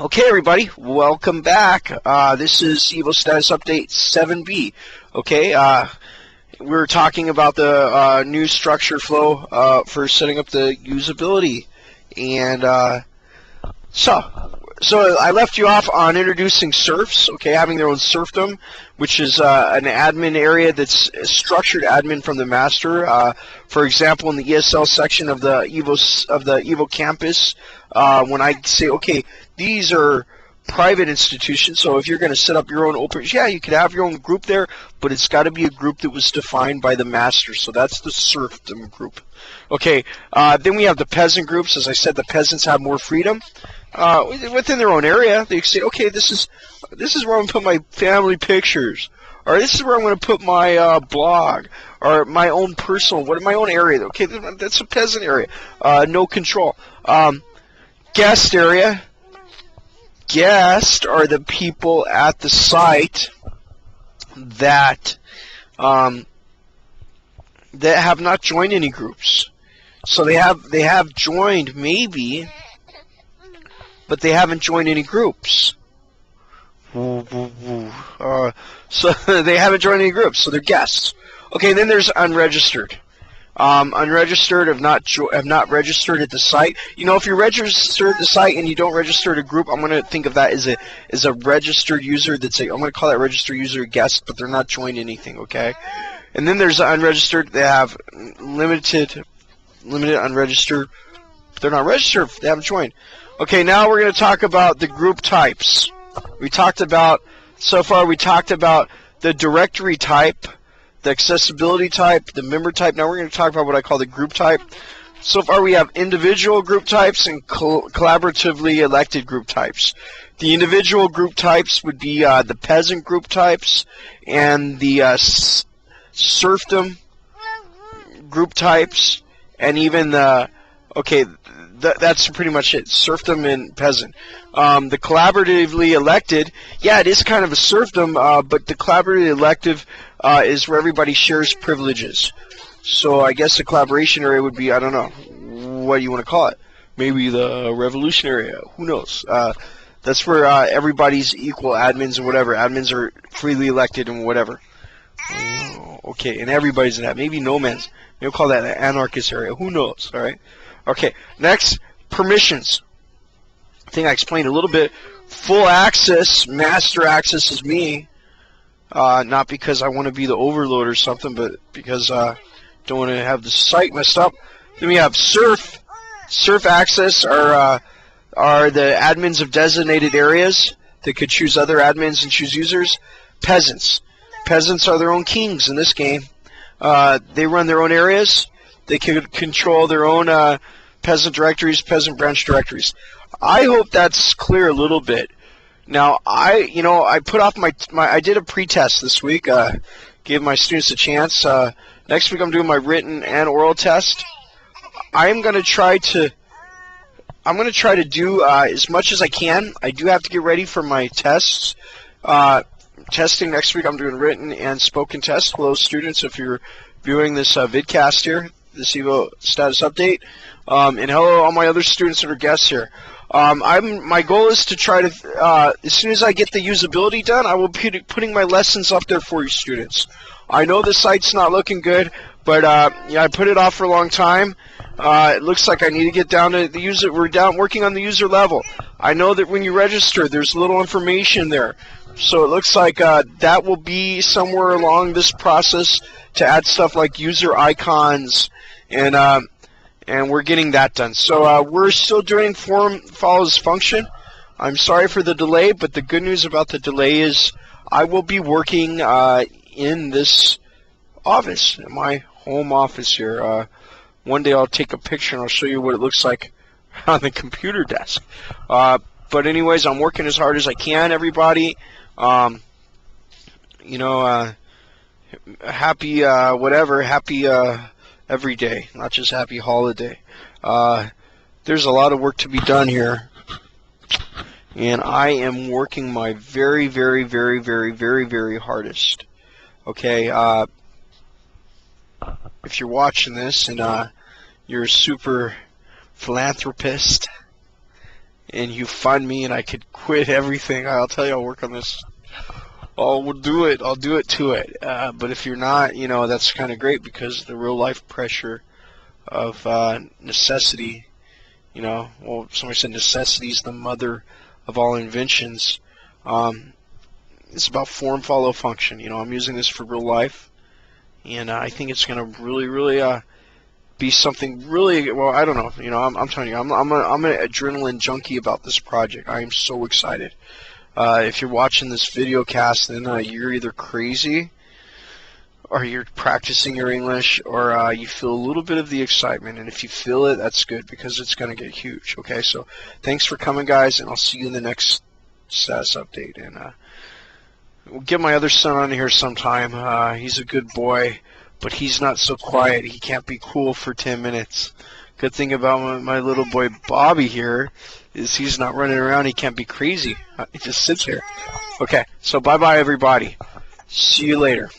Okay, everybody, welcome back. This is Evostatus Update 7B. Okay, we're talking about the new structure flow for setting up the usability, and so I left you off on introducing serfs. Okay, having their own serfdom, which is an admin area that's a structured admin from the master. For example, in the ESL section of the Evocampus, when I say, okay, these are private institutions, so if you're going to set up your own open, yeah, you could have your own group there, but it's got to be a group that was defined by the master. So that's the serfdom group. Okay, then we have the peasant groups. As I said, the peasants have more freedom within their own area. They say, okay, this is where I'm going to put my family pictures, or this is where I'm going to put my blog, or my own personal, my own area. Okay, that's a peasant area. No control. Guest area. Guests are the people at the site that that have not joined any groups. So they have joined maybe, but they haven't joined any groups. So they haven't joined any groups. So they're guests. Okay, then there's unregistered. Unregistered have not registered at the site. You know, if you're registered at the site and you don't register at a group, I'm going to think of that as a registered user. I'm going to call that registered user a guest, but they're not joined anything. Okay, and then there's unregistered. They have limited unregistered. They're not registered. They haven't joined. Okay, now we're going to talk about the group types. So far we talked about the directory type, the accessibility type, the member type. Now we're going to talk about what I call the group type. So far we have individual group types and collaboratively elected group types. The individual group types would be the peasant group types and the serfdom group types, and even the, okay, that's pretty much it, serfdom and peasant. The collaboratively elected, yeah, it is kind of a serfdom, but the collaboratively elective is where everybody shares privileges. So I guess the collaboration area would be, I don't know, what do you want to call it? Maybe the revolution area, who knows? That's where everybody's equal admins and whatever. Admins are freely elected and whatever. Okay, and everybody's in that. Maybe no man's. Maybe we'll call that an anarchist area. Who knows? All right. Okay. Next, permissions. I think I explained a little bit. Full access, master access is me. Not because I want to be the overlord or something, but because I don't want to have the site messed up. Then we have serf. Serf access are the admins of designated areas that could choose other admins and choose users. Peasants. Peasants are their own kings in this game. They run their own areas. They can control their own peasant directories, peasant branch directories. I hope that's clear a little bit. Now, I put off I did a pre-test this week. Gave my students a chance. Next week I'm doing my written and oral test. I'm going to try to do as much as I can. I do have to get ready for my tests. Testing next week, I'm doing written and spoken tests. Hello, students, if you're viewing this vidcast here, this Evostatus update. And hello, all my other students that are guests here. My goal is to try to, as soon as I get the usability done, I will be putting my lessons up there for you students. I know the site's not looking good, but yeah, I put it off for a long time. It looks like I need to get down to the user. We're working on the user level. I know that when you register, there's little information there. So it looks like that will be somewhere along this process to add stuff like user icons, and we're getting that done. So we're still doing form follows function. I'm sorry for the delay, but the good news about the delay is I will be working in this office, in my home office here. One day I'll take a picture and I'll show you what it looks like on the computer desk. But anyways, I'm working as hard as I can, everybody. Happy whatever, happy every day, not just happy holiday. There's a lot of work to be done here, and I am working my very, very, very, very, very, very hardest. Okay, if you're watching this and you're a super philanthropist and you fund me and I could quit everything, I'll tell you I'll work on this. I'll do it. I'll do it to it. But if you're not, you know, that's kind of great, because the real life pressure of necessity, you know, well, somebody said necessity is the mother of all inventions. It's about form, follow, function. You know, I'm using this for real life, and I think it's going to really be something really, well, I don't know. You know, I'm telling you, I'm an adrenaline junkie about this project. I am so excited. If you're watching this video cast, then you're either crazy, or you're practicing your English, or you feel a little bit of the excitement. And if you feel it, that's good, because it's going to get huge. Okay, so thanks for coming, guys, and I'll see you in the next status update. And we'll get my other son on here sometime. He's a good boy, but he's not so quiet. He can't be cool for 10 minutes. Good thing about my little boy Bobby here is he's not running around. He can't be crazy. He just sits here. Okay, so bye-bye, everybody. See you later.